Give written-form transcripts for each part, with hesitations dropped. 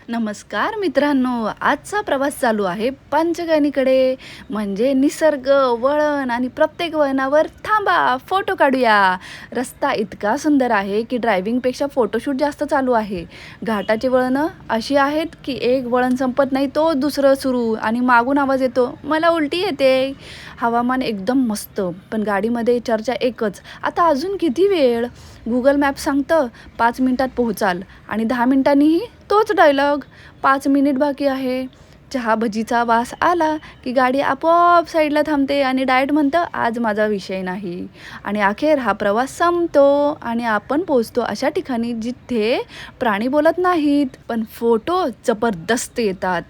नमस्कार मित्रांनो, आजचा प्रवास चालू आहे पंचगणीकडे. म्हणजे निसर्ग, वळण आणि प्रत्येक वळणावर थांबा, फोटो काढूया. रस्ता इतका सुंदर आहे की ड्रायव्हिंगपेक्षा फोटोशूट जास्त चालू आहे. घाटाची वळणं अशी आहेत की एक वळण संपत नाही तो दुसरं सुरू आणि मागून आवाज येतो, मला उलटी येते. हवामान एकदम मस्त, पण गाडीमध्ये चर्चा एकच, आता अजून किती वेळ? गुगल मॅप सांगतं 5 मिनिटात पोहोचाल आणि 10 मिनिटांनीही तोच डायलॉग, 5 मिनिट बाकी आहे. चहा भजीचा वास आला की गाडी आपोआप साईडला थांबते आणि डायरेक्ट म्हणतं आज माझा विषय नाही. आणि अखेर हा प्रवास संपतो आणि आपण पोचतो अशा ठिकाणी जिथे प्राणी बोलत नाहीत पण फोटो जबरदस्त येतात.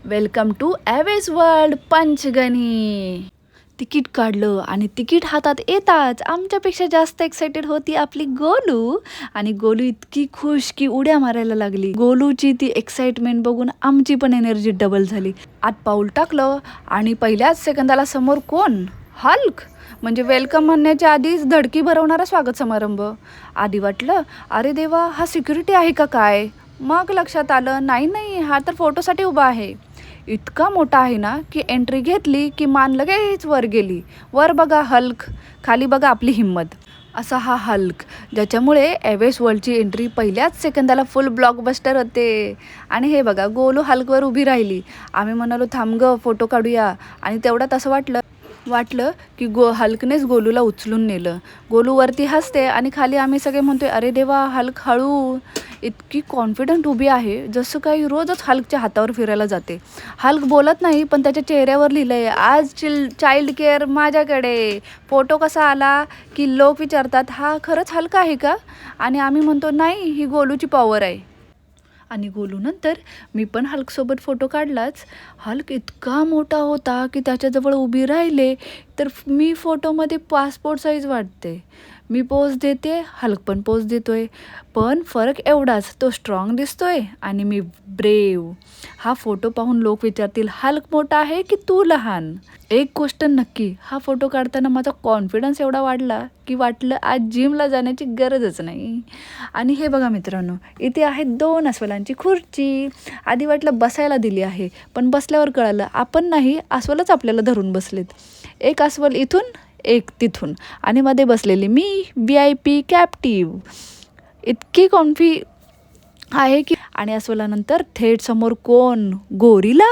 Welcome to Avez world Panchgani. Ticket काढलं आणि तिकीट हातात येताच आमच्यापेक्षा जास्त एक्साइटेड होती आपली गोलू. आणि गोलू इतकी खुश की उड्या मारायला लागली. गोलूची ती एक्साइटमेंट बघून आमची पण एनर्जी डबल झाली. आत पाऊल टाकलं आणि पहिल्याच सेकंदाला समोर कोण? हल्क. म्हणजे वेलकम म्हणण्याच्या आधीच धडकी भरवणारा स्वागत समारंभ. आधी वाटलं अरे देवा, हा सिक्युरिटी आहे का काय? मग लक्षात आलं नाही, हा तर फोटोसाठी उभा आहे. इतका मोठा आहे ना की एंट्री घेतली की मान लगेच वर गेली. वर बघा हल्क, खाली बघा आपली हिंमत. असा हा हल्क, ज्याच्यामुळे ॲवेज वर्ल्डची एंट्री पहिल्याच सेकंदाला फुल ब्लॉकबस्टर होते. आणि हे बघा, गोलू हल्कवर उभी राहिली. आम्ही म्हणालो थांब ग, फोटो काढूया. आणि तेवढ्यात असं वाटलं की हल्कनेच गोलूला उचलून नेलं. गोलू वरती हसते आणि खाली आम्ही सगळे म्हणतोय अरे देवा, हल्क हळू. इतकी कॉन्फिडंट उभी आहे जसं काही रोजच हल्कच्या हातावर फिरायला जाते. हल्क बोलत नाही पण त्याच्या चेहऱ्यावर लिहिलं आहे आज चाइल्ड केअर माझ्याकडे. फोटो कसा आला की लोक विचारतात हा खरंच हल्क आहे का? आणि आम्ही म्हणतो नाही, ही गोलूची पॉवर आहे. आणि गोलूनंतर मी पण हल्कसोबत फोटो काढलाच. हल्क इतका मोठा होता की त्याच्याजवळ उभी राहिले तर मी फोटोमध्ये पासपोर्ट साईज वाटते. मी पोज देते, हल्क पण पोज देतोय. पण फरक एवढाच, तो स्ट्रॉंग दिसतोय आणि मी ब्रेव. हा फोटो पाहून लोक विचारतील हल्क मोठा आहे की तू लहान? एक गोष्ट नक्की, हा फोटो काढताना माझा कॉन्फिडन्स एवढा वाढला की वाटलं आज जिमला जाण्याची गरजच नाही. आणि हे बघा मित्रांनो, इथे आहेत 2 अस्वलांची खुर्ची. आधी वाटलं बसायला दिली आहे, पण बसल्यावर कळालं आपण नाही, अस्वलच आपल्याला धरून बसलेत. एक अस्वल इथून, एक तिथून आणि मध्ये बसलेली मी, VIP कॅप्टिव्ह. इतकी कॉन्फी आहे की. आणि अस्वलानंतर थेट समोर कोण? गोरिला.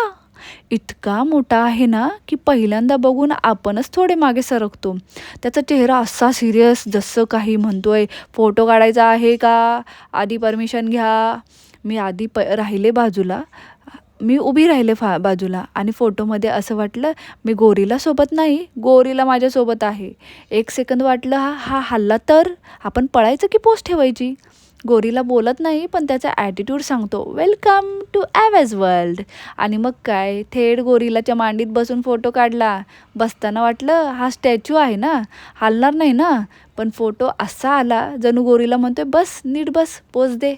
इतका मोठा आहे ना की पहिल्यांदा बघून आपणच थोडे मागे सरकतो. त्याचा चेहरा असा सिरियस, जसं काही म्हणतोय फोटो काढायचा आहे का, आधी परमिशन घ्या. मी आधी राहिले बाजूला, मी उभी राहिले बाजूला. आणि फोटोमध्ये असं वाटलं मी गोरीला सोबत नाही, गोरीला माझ्यासोबत आहे. एक सेकंद वाटलं हा हल्ला तर आपण पळायचं की पोस्ट ठेवायची. गोरीला बोलत नाही पण त्याचा ॲटिट्यूड सांगतो वेलकम टू ॲवेज वर्ल्ड. आणि मग काय, थेट गोरिलाच्या मांडीत बसून फोटो काढला. बसताना वाटलं हा स्टॅच्यू आहे ना, हलणार नाही ना. पण फोटो असा आला जणू गोरिला म्हणतोय बस नीट बस, पोज दे.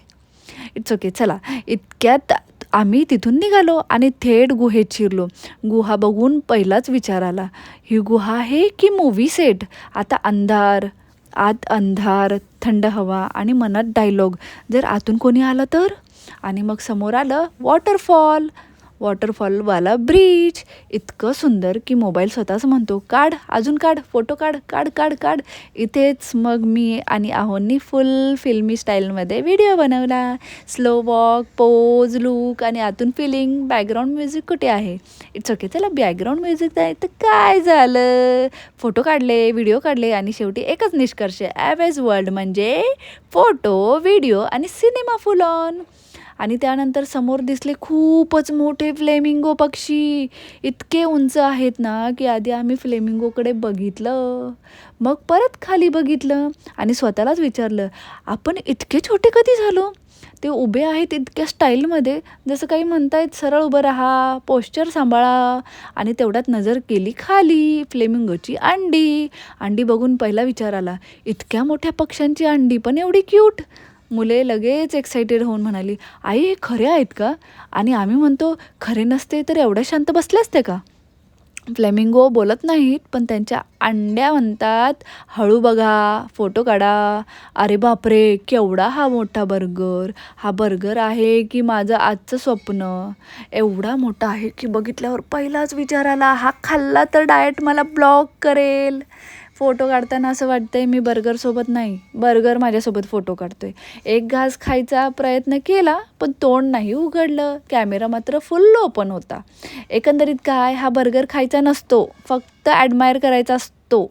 It's okay. चला, इतक्यात आम्ही तिथून निघालो आणि थेट गुहेत शिरलो. गुहा बघून पहिलाच विचार आला, ही गुहा आहे की मूव्ही सेट? आता अंधार, आत अंधार, थंड हवा आणि मनात डायलॉग, जर आतून कोणी आलं तर? आणि मग समोर आलं वॉटरफॉलवाला ब्रिज. इतकं सुंदर की मोबाईल स्वतःच म्हणतो काढ, अजून काढ, फोटो काढ काढ काढ काढ. इथेच मग मी आणि आहोंनी फुल फिल्मी स्टाईलमध्ये व्हिडिओ बनवला. स्लो वॉक, पोज, लुक आणि आतून फिलिंग. बॅकग्राऊंड म्युझिक कुठे आहे? It's okay. चला, बॅकग्राऊंड म्युझिक आहे तर काय झालं, फोटो काढले, व्हिडिओ काढले आणि शेवटी एकच निष्कर्ष, ॲवेज वर्ल्ड म्हणजे फोटो, व्हिडिओ आणि सिनेमा फुल ऑन. आणि त्यानंतर समोर दिसले खूपच मोठे फ्लेमिंगो पक्षी. इतके उंच आहेत ना की आधी आम्ही फ्लेमिंगोकडे बघितलं, मग परत खाली बघितलं आणि स्वतःलाच विचारलं आपण इतके छोटे कधी झालो? ते उभे आहेत इतक्या स्टाईलमध्ये, जसं काही म्हणतायत सरळ उभं राहा, पोश्चर सांभाळा. आणि तेवढ्यात नजर केली खाली, फ्लेमिंगोची अंडी बघून पहिला विचार आला, इतक्या मोठ्या पक्ष्यांची अंडी पण एवढी क्यूट. मुले लगेच एक्साइटेड होऊन म्हणाली आई हे खरे आहेत का? आणि आम्ही म्हणतो खरे नसते तर एवढ्या शांत बसले असते का? फ्लेमिंगो बोलत नाहीत, पण त्यांच्या अंड्या म्हणतात. हळू बघा, फोटो काढा. अरे बापरे! केवढा हा मोठा बर्गर. हा बर्गर आहे की माझं आजचं स्वप्न. एवढा मोठा आहे की बघितल्यावर पहिलाच विचार आला, हा खाल्ला तर डाएट मला ब्लॉक करेल. फोटो काढताना असं वाटतंय मी बर्गरसोबत नाही, बर्गर माझ्यासोबत फोटो काढतोय. एक घास खायचा प्रयत्न केला, पण तोंड नाही उघडलं. कॅमेरा मात्र फुल ओपन होता. एकंदरीत काय, हा बर्गर खायचा नसतो, फक्त ॲडमायर करायचा असतो.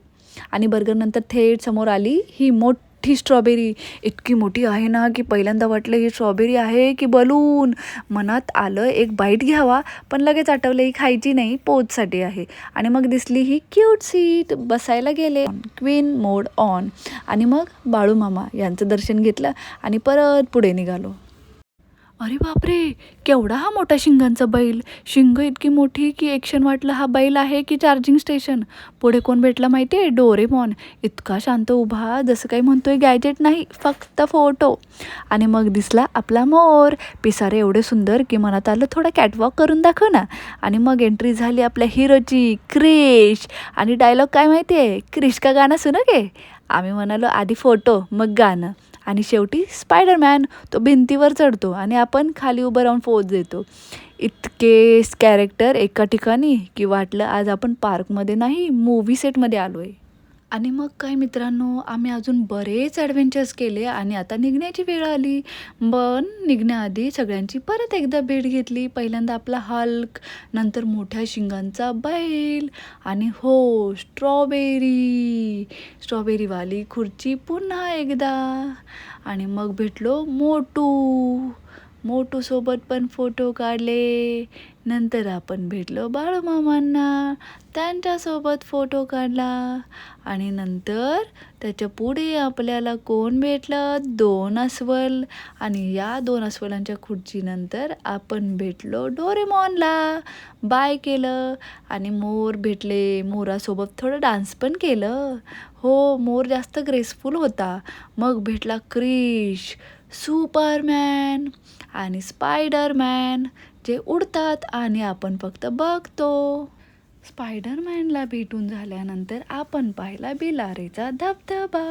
आणि बर्गरनंतर थेट समोर आली ही मोठी स्ट्रॉबेरी. इतकी मोठी आहे ना की पहिल्यांदा वाटलं ही स्ट्रॉबेरी आहे की बलून. मनात आलं एक बाईट घ्यावा, पण लगेच आठवलं ही खायची नाही, पोचसाठी आहे. आणि मग दिसली ही क्यूट सीट. बसायला गेले. Queen mode on. आणि मग बाळूमामा यांचं दर्शन घेतलं आणि परत पुढे निघालो. अरे बापरे! केवढा हा मोठा शिंगांचा बैल. शिंग इतकी मोठी की एक्शन वाटलं हा बैल आहे की चार्जिंग स्टेशन. पुढे कोण भेटला माहिती आहे? डोरेमॉन. इतका शांत उभा, जसं काही म्हणतोय गॅजेट नाही, फक्त फोटो. आणि मग दिसला आपला मोर. पिसारे एवढे सुंदर की मनात आलं थोडा कॅटवॉक करून दाखव ना. आणि मग एंट्री झाली आपल्या हिरोची, क्रिश. आणि डायलॉग काय माहिती आहे? क्रिश का गाणं सुनोगे? आम्ही म्हणालो आधी फोटो, मग गाणं. आणि शेवटी स्पायडरमॅन. तो भिंतीवर चढतो आणि आपण खाली उभं राहून पोज देतो. इतके कॅरेक्टर एका ठिकाणी की वाटलं आज आपण पार्कमध्ये नाही, मूव्ही सेटमध्ये आलो आहे. आणि मग काय मित्रांनो, आम्ही अजून बरेच ॲडव्हेंचर्स केले आणि आता निघण्याची वेळ आली. पण निघण्याआधी सगळ्यांची परत एकदा भेट घेतली. पहिल्यांदा आपला हल्क, नंतर मोठ्या शिंगांचा बैल आणि हो, स्ट्रॉबेरीवाली खुर्ची पुन्हा एकदा. आणि मग भेटलो मोटूसोबत पण फोटो काढले. नंतर आपण भेटलो बाळूमामांना, त्यांच्यासोबत फोटो काढला. आणि नंतर त्याच्या पुढे आपल्याला कोण भेटलं? 2 अस्वल. आणि या 2 अस्वलांच्या खुर्चीनंतर आपण भेटलो डोरेमॉनला. बाय केलं. आणि मोर भेटले. मोरासोबत थोडं डान्स पण केलं. हो, मोर जास्त ग्रेसफुल होता. मग भेटला क्रिश, सुपरमॅन आणि स्पायडरमॅन, जे उडतात आणि आपण फक्त बघतो. स्पायडरमॅनला भेटून झाल्यानंतर आपण पाहिला बिलारेचा धबधबा.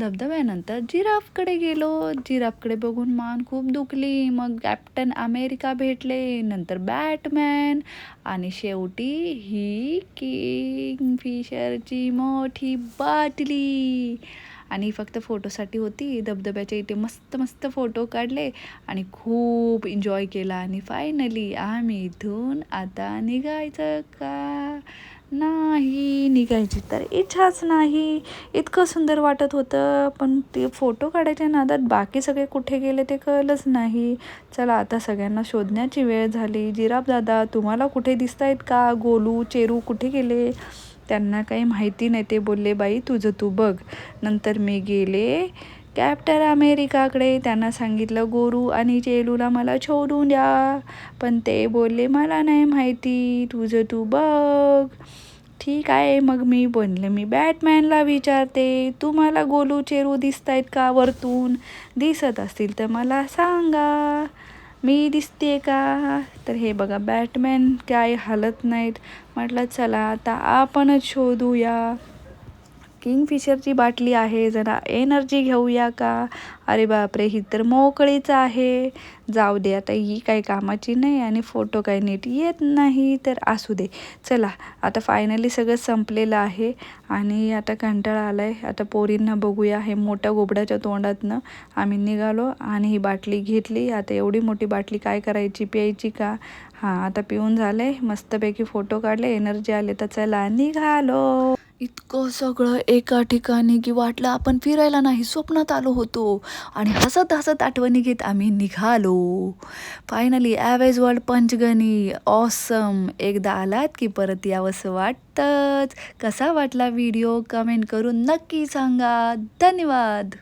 धबधब्यानंतर जिराफकडे गेलो. जिराफकडे बघून मान खूप दुखली. मग कॅप्टन अमेरिका भेटले, नंतर बॅटमॅन आणि शेवटी ही किंगफिशरची मोठी बाटली. आणि फक्त फोटोसाठी होती. धबधब्याच्या इथे मस्त मस्त फोटो काढले आणि खूप एन्जॉय केला. आणि फायनली आम्ही इथून आता निघायचं का? नाही, निघायची तर इच्छाच नाही. इतकं सुंदर वाटत होतं, पण ते फोटो काढायच्या नादात बाकी सगळे कुठे गेले ते कळलंच नाही. चला आता सगळ्यांना शोधण्याची वेळ झाली. जिराफ दादा तुम्हाला कुठे दिसतायत का? गोलू, चेरू कुठे गेले? त्यांना काही माहिती नाही. ते बोलले बाई तुझं तू बघ. नंतर मी गेले कॅप्टन अमेरिकाकडे. त्यांना सांगितलं गोरू आणि चेलूला मला शोधून द्या. पण ते बोलले मला नाही माहिती, तुझं तू बघ. ठीक आहे, मग मी बनले मी बॅटमॅनला विचारते, तुम्हाला गोलू चेरू दिसतायत का वरतून? दिसत असतील तर मला सांगा, मी दिसते का? तर हे बघा बॅटमॅन काय हालत नाहीत. म्हटलं चला आता आपणच शोधूया. किंगफिशरची बाटली आहे, जरा एनर्जी घेऊया का? अरे बापरे, ही तर मोकळीच आहे. जाऊ दे आता, ही काही कामाची नाही आणि फोटो काही नीट येत नाही, तर असू दे. चला आता फायनली सगळं संपलेलं आहे आणि आता कंटाळा आला आहे. आता पोरींना बघूया. हे मोठ्या गोबड्याच्या तोंडातनं आम्ही निघालो आणि ही बाटली घेतली. आता एवढी मोठी बाटली काय करायची, प्यायची का? हां, आता पिऊन झाले, मस्तपैकी फोटो काढले, एनर्जी आले, तर चला निघालो. इतकं सगळं एका ठिकाणी की वाटलं आपण फिरायला नाही, स्वप्नात आलो होतो. आणि हसत हसत आठवणी घेत आम्ही निघालो. Finally Avez world Panchgani awesome. एकदा आलात की परत यावंसं वाटतंच. कसा वाटला व्हिडिओ कमेंट करून नक्की सांगा. धन्यवाद.